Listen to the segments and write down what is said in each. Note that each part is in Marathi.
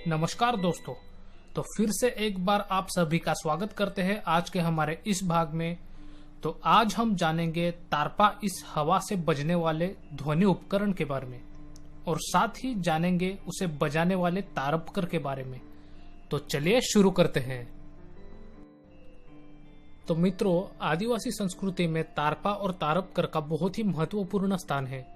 नमस्कार दोस्तों। तो फिर से एक बार आप सभी का स्वागत करते हैं आज के हमारे इस भाग में। तो आज हम जानेंगे तारपा इस हवा से बजने वाले ध्वनि उपकरण के बारे में और साथ ही जानेंगे उसे बजाने वाले तारपकर के बारे में। तो चलिए शुरू करते हैं। तो मित्रों, आदिवासी संस्कृति में तारपा और तारपकर का बहुत ही महत्वपूर्ण स्थान है।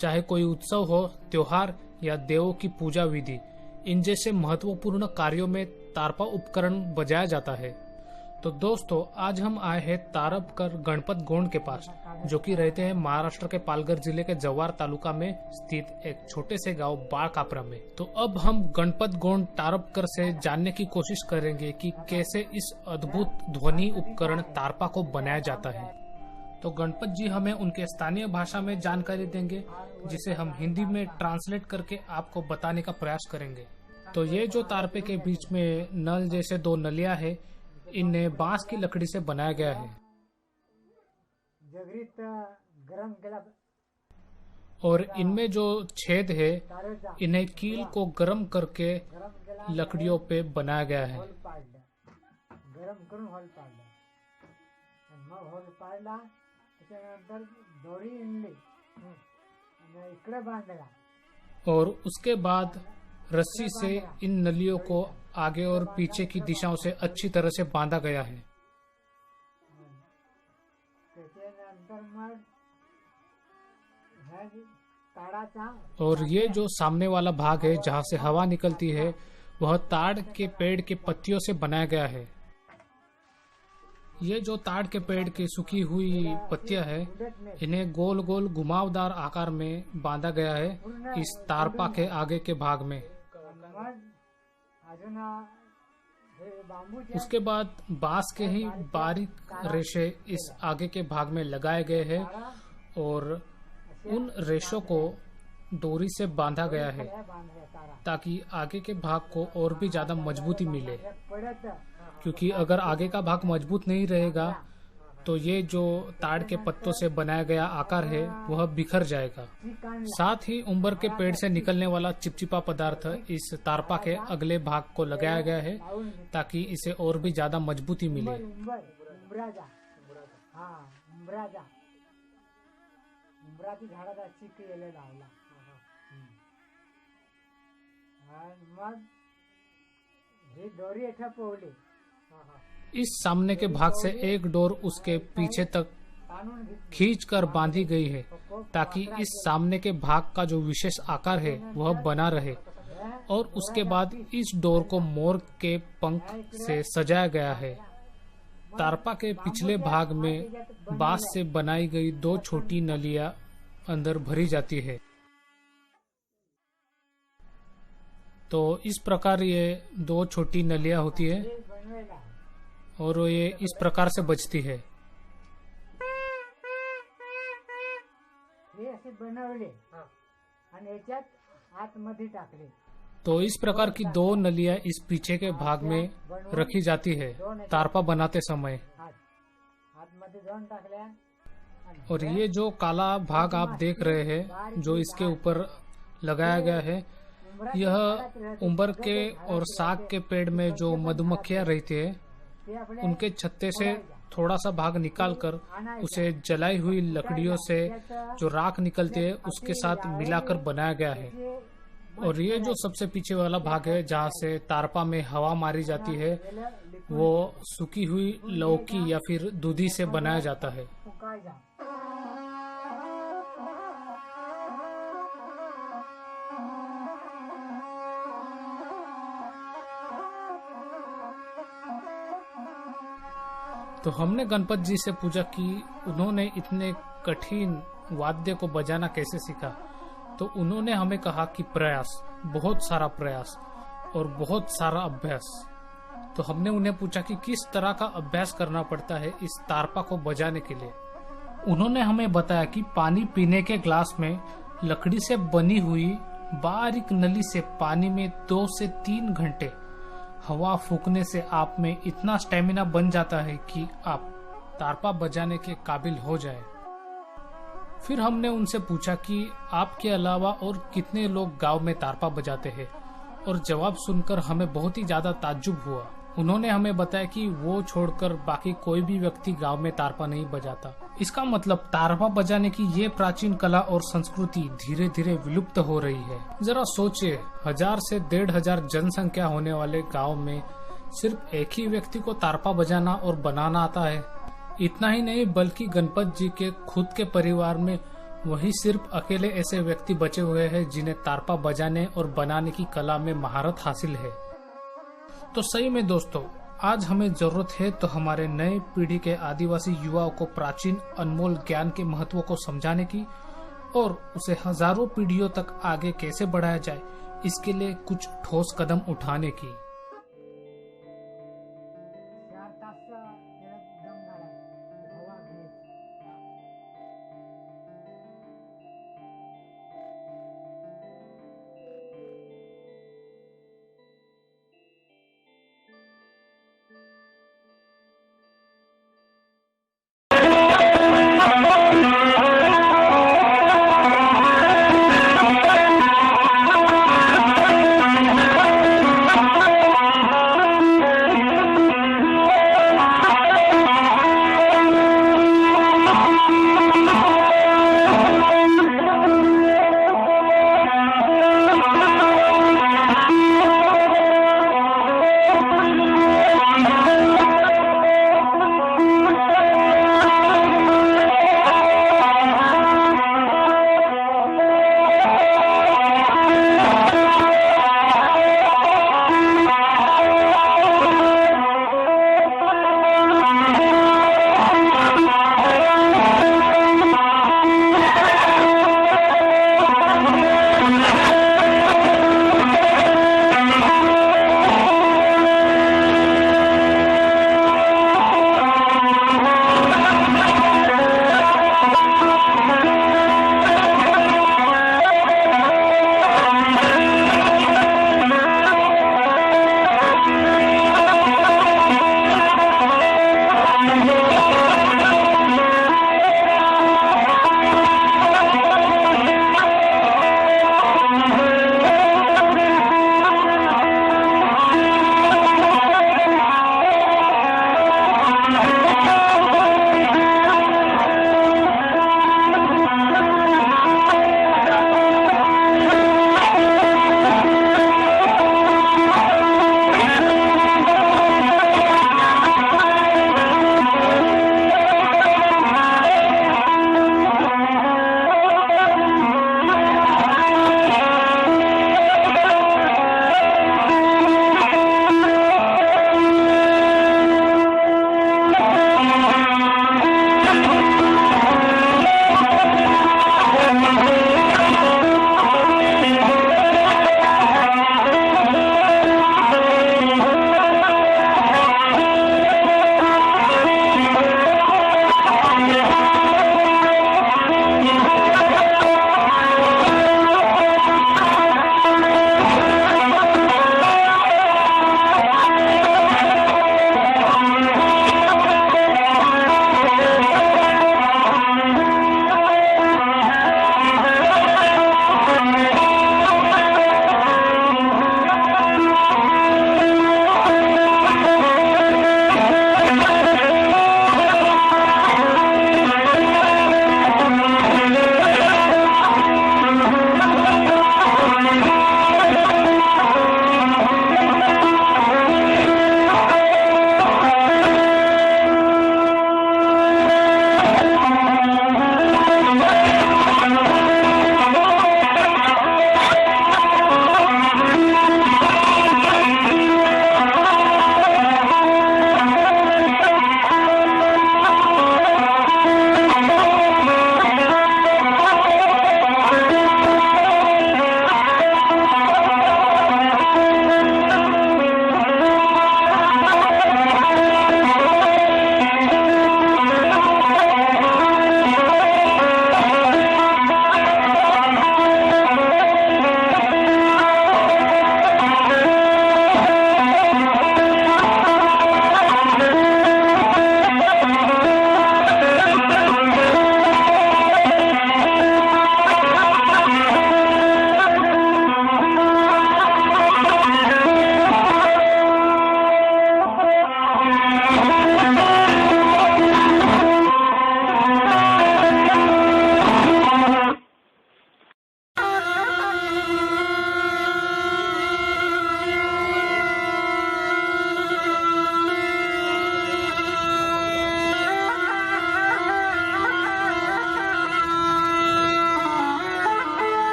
चाहे कोई उत्सव हो, त्योहार या देवों की पूजा विधि, इन जैसे महत्वपूर्ण कार्यों में तारपा उपकरण बजाया जाता है। तो दोस्तों, आज हम आए हैं तारपकर गणपत गोंड के पास, जो कि रहते हैं महाराष्ट्र के पालघर जिले के जवार तालुका में स्थित एक छोटे से गांव बाळकापरा में। तो अब हम गणपत गोंड तारपकर से जानने की कोशिश करेंगे कि कैसे इस अद्भुत ध्वनि उपकरण तारपा को बनाया जाता है। तो गणपत जी हमें उनके स्थानीय भाषा में जानकारी देंगे, जिसे हम हिंदी में ट्रांसलेट करके आपको बताने का प्रयास करेंगे। तो ये जो तारपे के बीच में नल जैसे दो नलियां हैं, इन्हें बांस की लकड़ी से बनाया गया है और इनमें जो छेद है, इन्हें कील को गर्म करके लकड़ियों पे बनाया गया है। और उसके बाद रस्सी से इन नलियों को आगे और पीछे की दिशाओं से अच्छी तरह से बांधा गया है। और ये जो सामने वाला भाग है जहाँ से हवा निकलती है, वह ताड़ के पेड़ के पत्तियों से बनाया गया है। ये जो ताड़ के पेड़ की सूखी हुई पत्तियां है, इन्हें गोल गोल घुमावदार आकार में बांधा गया है इस तारपा के आगे के भाग में। उसके बाद बांस के ही बारीक रेशे इस आगे के भाग में लगाए गए हैं और उन रेशों को डोरी से बांधा गया है ताकि आगे के भाग को और भी ज्यादा मजबूती मिले, क्योंकि अगर आगे का भाग मजबूत नहीं रहेगा तो ये जो ताड़ के पत्तों से बनाया गया आकार है वह बिखर जाएगा। साथ ही उम्बर के पेड़ से निकलने वाला चिपचिपा पदार्थ इस तारपा के अगले भाग को लगाया गया है ताकि इसे और भी ज्यादा मजबूती मिले। इस सामने के भाग से एक डोर उसके पीछे तक खींचकर बांधी गई है ताकि इस सामने के भाग का जो विशेष आकार है वह बना रहे। और उसके बाद इस डोर को मोर के पंख से सजाया गया है। तारपा के पिछले भाग में बांस से बनाई गई दो छोटी नलियां अंदर भरी जाती है। तो इस प्रकार ये दो छोटी नलियां होती है और ये इस प्रकार से बजती है। तो इस प्रकार की दो नलियां इस पीछे के भाग में रखी जाती है तारपा बनाते समय। और ये जो काला भाग आप देख रहे हैं जो इसके ऊपर लगाया गया है, यह उम्बर के और साग के पेड़ में जो मधुमक्खियां रहती है, उनके छत्ते से थोड़ा सा भाग निकालकर उसे जलाई हुई लकड़ियों से जो राख निकलती है उसके साथ मिलाकर बनाया गया है। और ये जो सबसे पीछे वाला भाग है जहाँ से तारपा में हवा मारी जाती है, वो सूखी हुई लौकी या फिर दूधी से बनाया जाता है। तो हमने गणपत जी से पूछा कि उन्होंने इतने कठिन वाद्य को बजाना कैसे सीखा। तो उन्होंने हमें कहा कि प्रयास, बहुत सारा प्रयास और बहुत सारा अभ्यास। तो हमने उन्हें पूछा कि किस तरह का अभ्यास करना पड़ता है इस तारपा को बजाने के लिए। उन्होंने हमें बताया कि पानी पीने के ग्लास में लकड़ी से बनी हुई बारीक नली से पानी में 2 से 3 घंटे हवा फूकने से आप में इतना स्टेमिना बन जाता है कि आप तारपा बजाने के काबिल हो जाए। फिर हमने उनसे पूछा कि आपके अलावा और कितने लोग गांव में तारपा बजाते हैं और जवाब सुनकर हमें बहुत ही ज्यादा ताज्जुब हुआ। उन्होंने हमें बताया कि वो छोड़कर बाकी कोई भी व्यक्ति गांव में तारपा नहीं बजाता। इसका मतलब तारपा बजाने की ये प्राचीन कला और संस्कृति धीरे धीरे विलुप्त हो रही है। जरा सोचिए, 1000 से 1500 जनसंख्या होने वाले गांव में सिर्फ एक ही व्यक्ति को तारपा बजाना और बनाना आता है। इतना ही नहीं, बल्कि गणपत जी के खुद के परिवार में वही सिर्फ अकेले ऐसे व्यक्ति बचे हुए हैं जिन्हें तारपा बजाने और बनाने की कला में महारत हासिल है। तो सही में दोस्तों, आज हमें जरूरत है तो हमारे नए पीढ़ी के आदिवासी युवाओं को प्राचीन अनमोल ज्ञान के महत्व को समझाने की और उसे हजारों पीढ़ियों तक आगे कैसे बढ़ाया जाए, इसके लिए कुछ ठोस कदम उठाने की।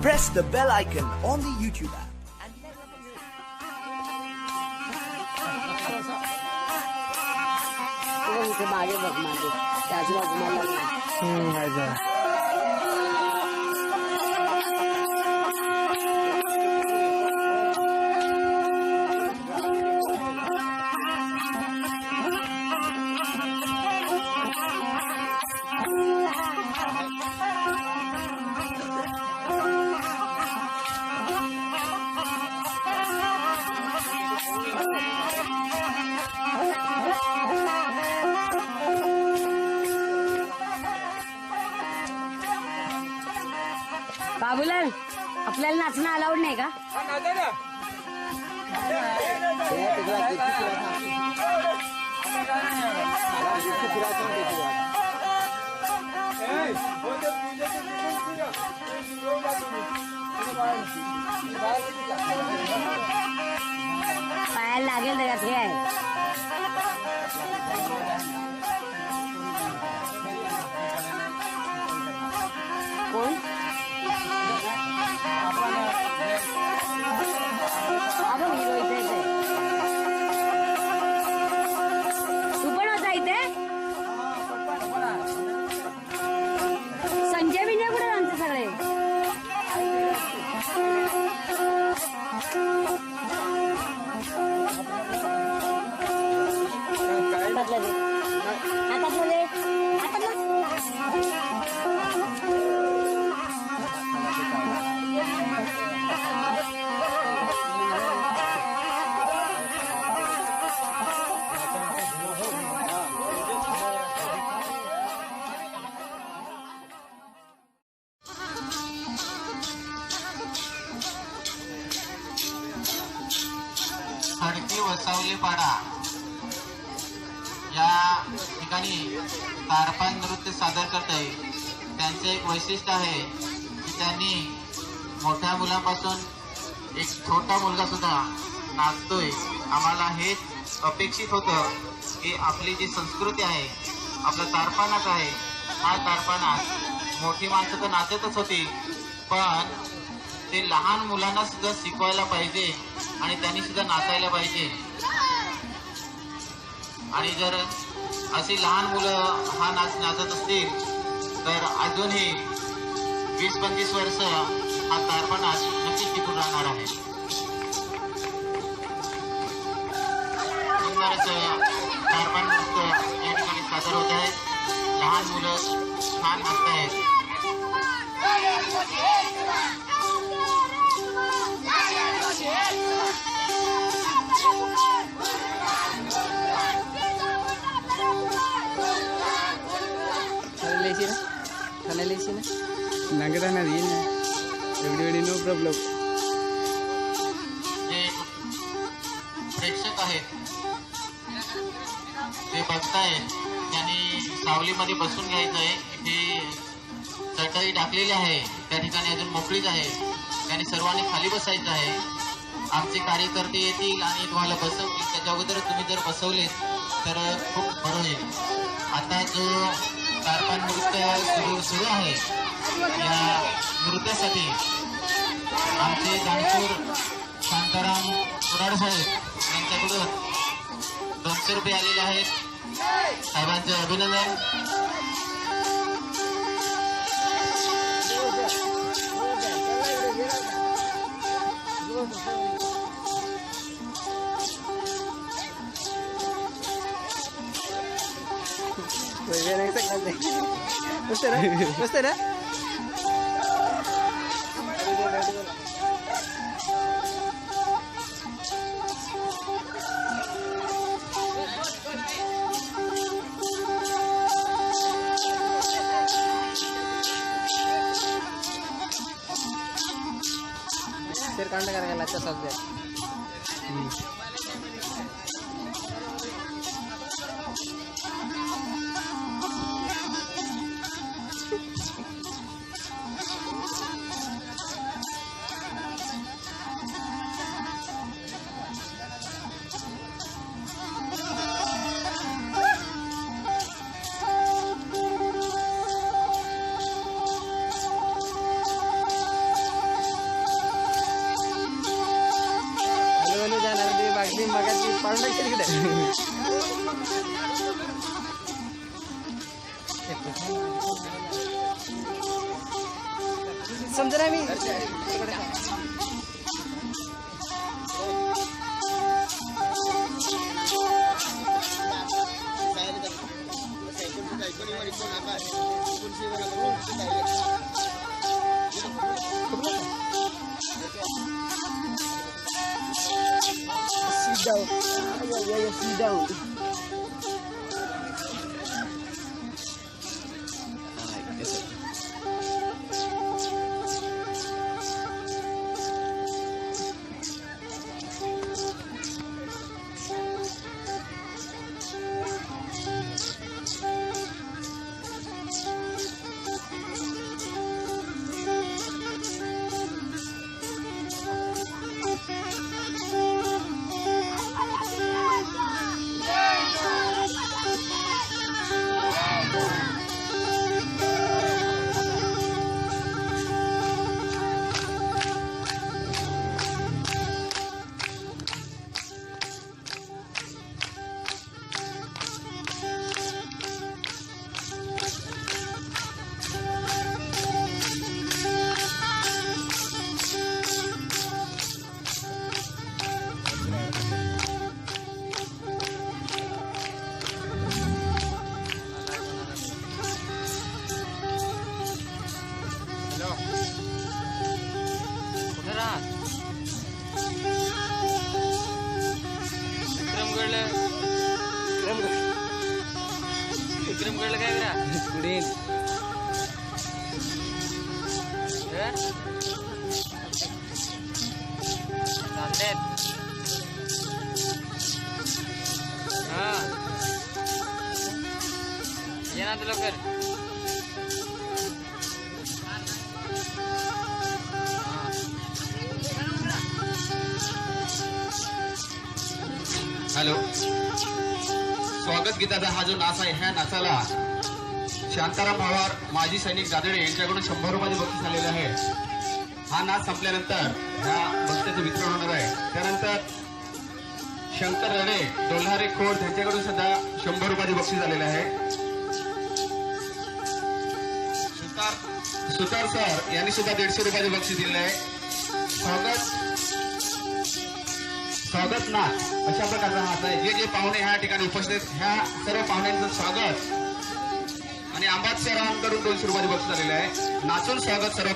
press the bell icon on the YouTube app. मागे बघ मागे त्याच बाजूला बाबूलाल आपल्याला नाचणं अलाउड नाही का? पायाला लागेल त्याच्यात हे आहे. कोण तू पण होता इथे? संजय विजय कुठे आमचे सगळे? खडकी वसावली पाडा या ठिकाणी तारपा नृत्य सादर करत आहे. त्यांचे एक वैशिष्ट्य आहे की त्यांनी मोठ्या मुलांपासून एक छोटा मुलगा सुद्धा नाचतोय. आम्हाला हेच अपेक्षित होतं की आपली जी संस्कृती आहे, आपला तारपा नाच आहे, हा तारपा नाच मोठी माणसं तर नाचतच होती, पण ते लहान मुलांना सुद्धा शिकवायला पाहिजे आणि त्यांनी सुद्धा नाचायला पाहिजे. आणि जर अशी लहान मुलं हा नाच नाचत असतील तर अजूनही 20-25 वर्ष हा तारपा नाच नक्की टिकून राहणार आहे. सुंदर असं तारपा नृत्य या ठिकाणी सादर होत आहे. लहान मुलं छान नाचत आहेत. जे प्रेक्षक आहेत ते बघतायत त्यांनी सावलीमध्ये बसून घ्यायचं आहे. इथे चटई टाकलेली आहे, त्या ठिकाणी अजून मोकळीच आहे. त्यांनी सर्वांनी खाली बसायचं आहे. आमचे कार्यकर्ते येतील आणि तुम्हाला बसवतील. त्याच्या अगोदर तुम्ही जर बसवलेत तर खूप बरं होईल. आता जो तारपा नृत्य सुरू आहे, या नृत्यासाठी आमचे दानशूर शांताराम कुराड साहेब यांच्याकडून 200 रुपये आलेले आहेत. साहेबांचे अभिनंदन. बसते ना कांड करायला सध्या समजा मी sit down. Yeah, sit down. विक्रमगडला काय करा पुढे चाललेत हा ये ना तुला कर हॅलो, स्वागत गीताचा हा जो नाच आहे ह्या नाचाला शांताराम पवार माजी सैनिक दादडे यांच्याकडून 100 रुपयाचे बक्षीस आलेले आहे. हा नाच संपल्यानंतर ह्या बक्षिसाचं वितरण होणार आहे. त्यानंतर शंकर रडे डोल्हारे खोड यांच्याकडून सुद्धा 100 रुपयाचे बक्षीस आलेले आहे. सुतार सर यांनी सुद्धा 150 रुपयाचे बक्षीस दिलेले आहे. स्वागत नाच अशा प्रकारचा नाच आहे. जे जे पाहुणे ह्या ठिकाणी उपस्थित ह्या सर्व पाहुण्यांचं स्वागत आणि अंबात सरांकडून 200 रुपयाचे बक्षीस आलेले आहे. नाचून स्वागत सर्व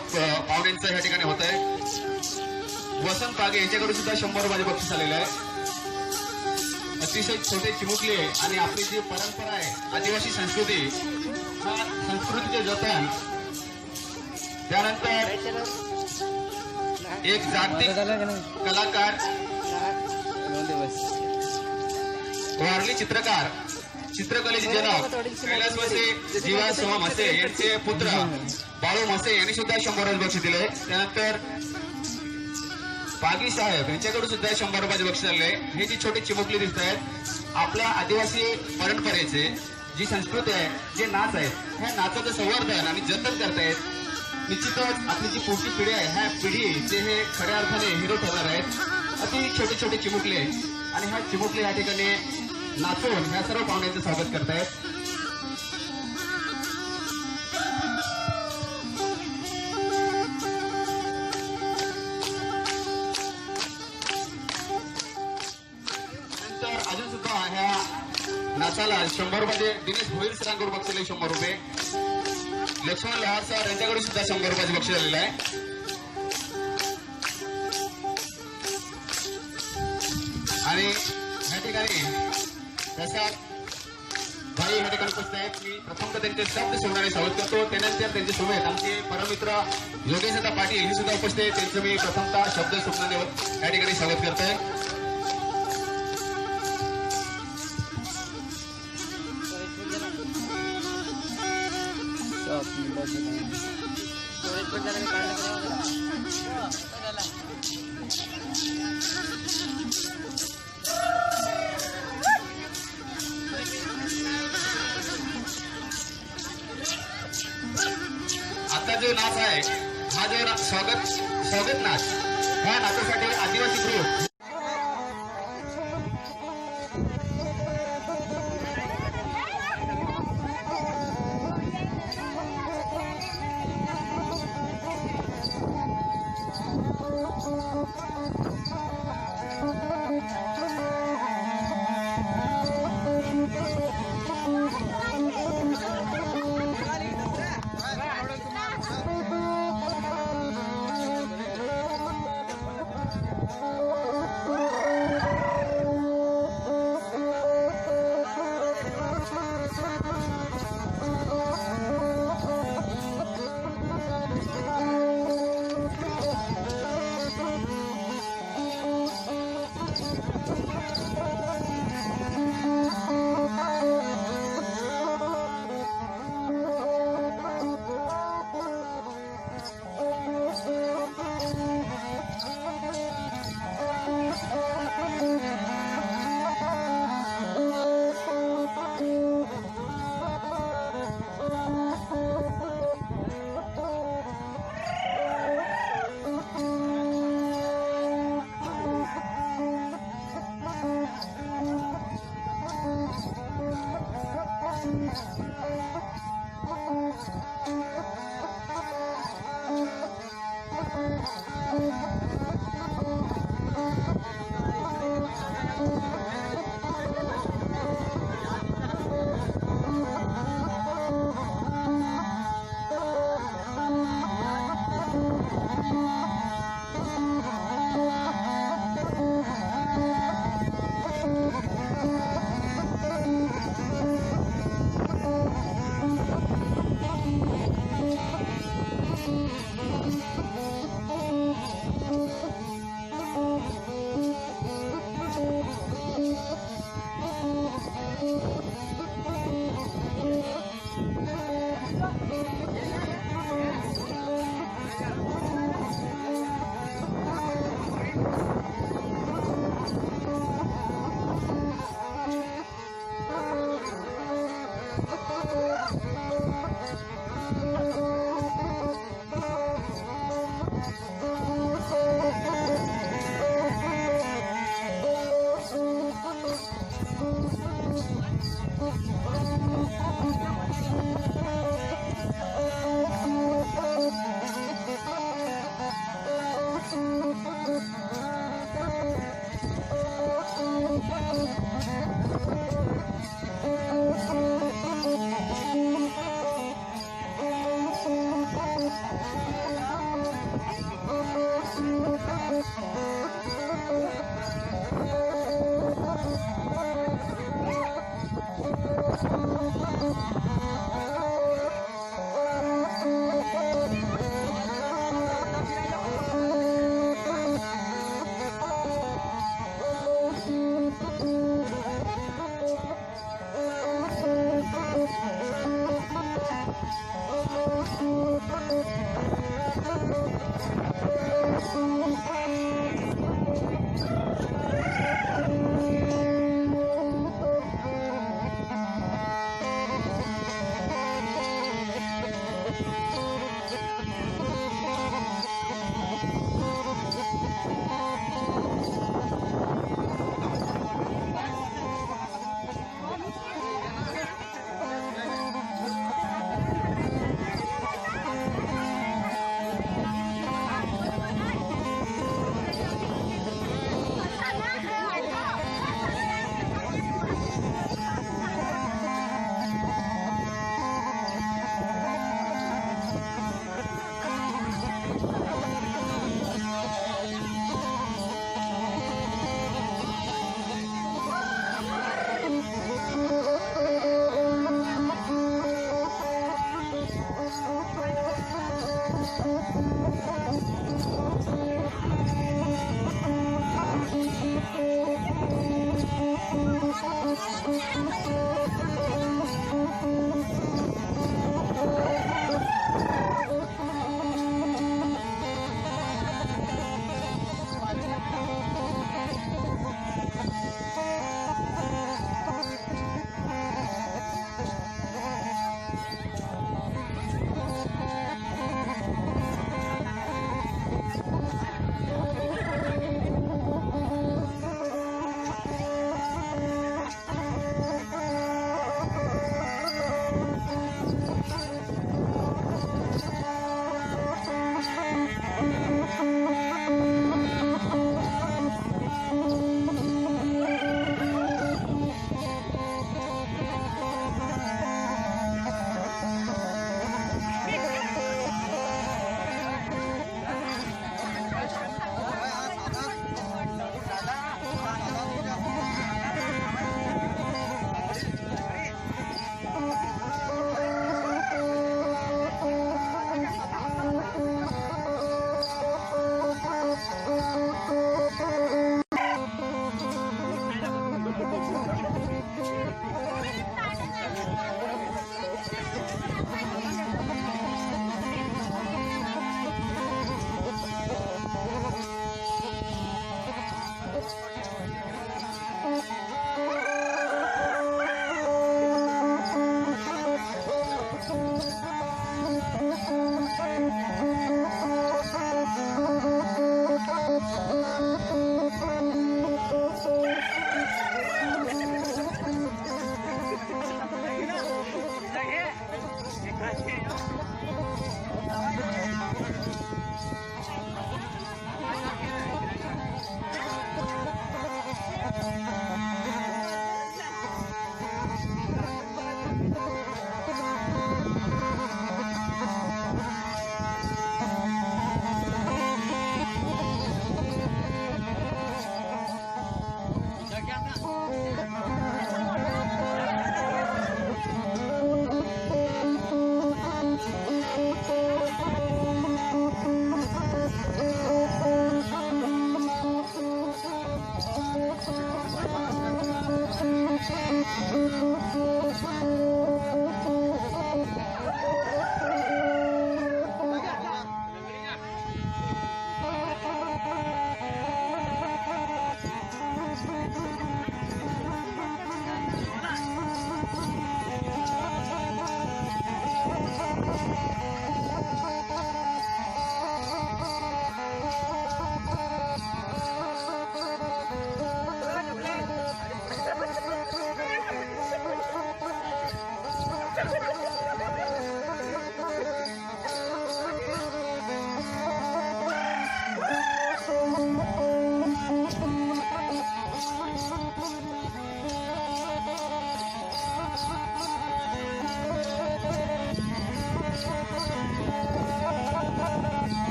पाहुण्यांचं ह्या ठिकाणी होत आहे. वसंत पागे यांच्याकडून सुद्धा 100 रुपयाचे बक्षीस आलेले आहे. अतिशय छोटे चिमुकले आणि आपली जी परंपरा आहे आदिवासी संस्कृती ह्या संस्कृतीचे जतन. त्यानंतर एक जागतिक कलाकार वारली चित्रकार चित्रकलेचे जनक कैलास मसे जीवा सोमा मसे यांचे पुत्र बाळू मसे यांनी सुद्धा 100 रुपये बक्षीस दिले. त्यानंतर पागी साहेब यांच्याकडून सुद्धा 100 रुपयाचे बक्षीस आले. हे जी छोटी चिमुकली दिसत आहेत आपल्या आदिवासी परंपरेचे जी संस्कृती आहे जे नाच आहेत ह्या नाचाचं संवर्धन आणि जतन करतायत. निश्चितच आपली जी पुढची पिढी आहे ह्या पिढीचे हे खऱ्या अर्थाने हिरो ठरणार आहेत. अति छोटे छोटे चिमुकले आणि ह्या चिमुकले या ठिकाणी नाचून ह्या सर्व पाहुण्यांचं स्वागत करतायत. नंतर अजून सुद्धा ह्या नाचाला 100 रुपयाचे दिनेश भोईर सरांकडून बक्षीस 100 रुपये. लक्ष्मण लहार सर यांच्याकडून सुद्धा 100 रुपयाचे बक्षीस आलेलं आहे. आणि ह्या ठिकाणी प्रसाद भाई ह्या ठिकाणी उपस्थित आहेत. मी प्रथम त्यांचे शब्द सोडणारे स्वागत करतो. त्यानंतर त्यांचे सोबत आमचे परमित्र योगेश पाटील हे सुद्धा उपस्थित आहेत. त्यांचं मी प्रथमतः शब्द सोडणारे या ठिकाणी स्वागत करतोय. आता जो नाच आहे हा जो स्वागत नाच ह्या नाचासाठी आदिवासी ग्रुप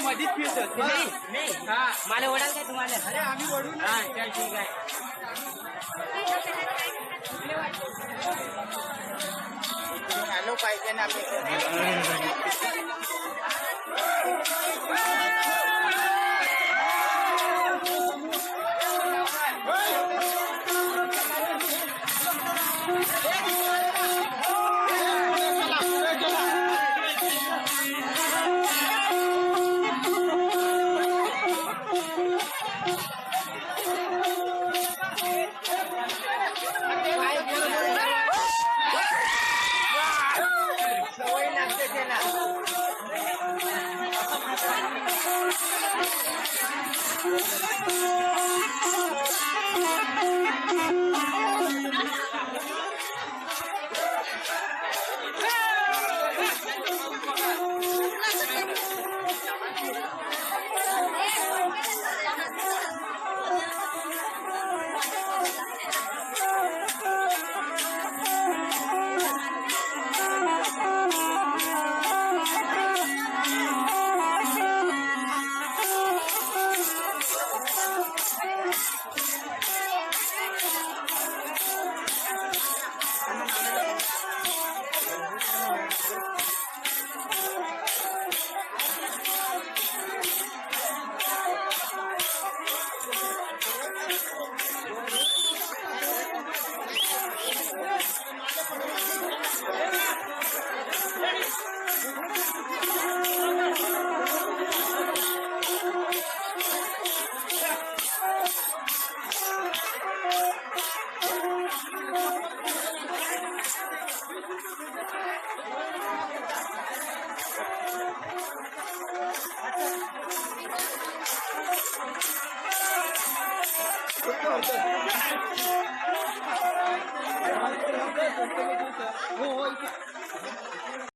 मधीच फिरतो हा मला ओढाल काय तुम्हाला अरे आम्ही ओढू हा चल ठीक आहे हॅलो पाहिजे ना सवय लागते त्याला हो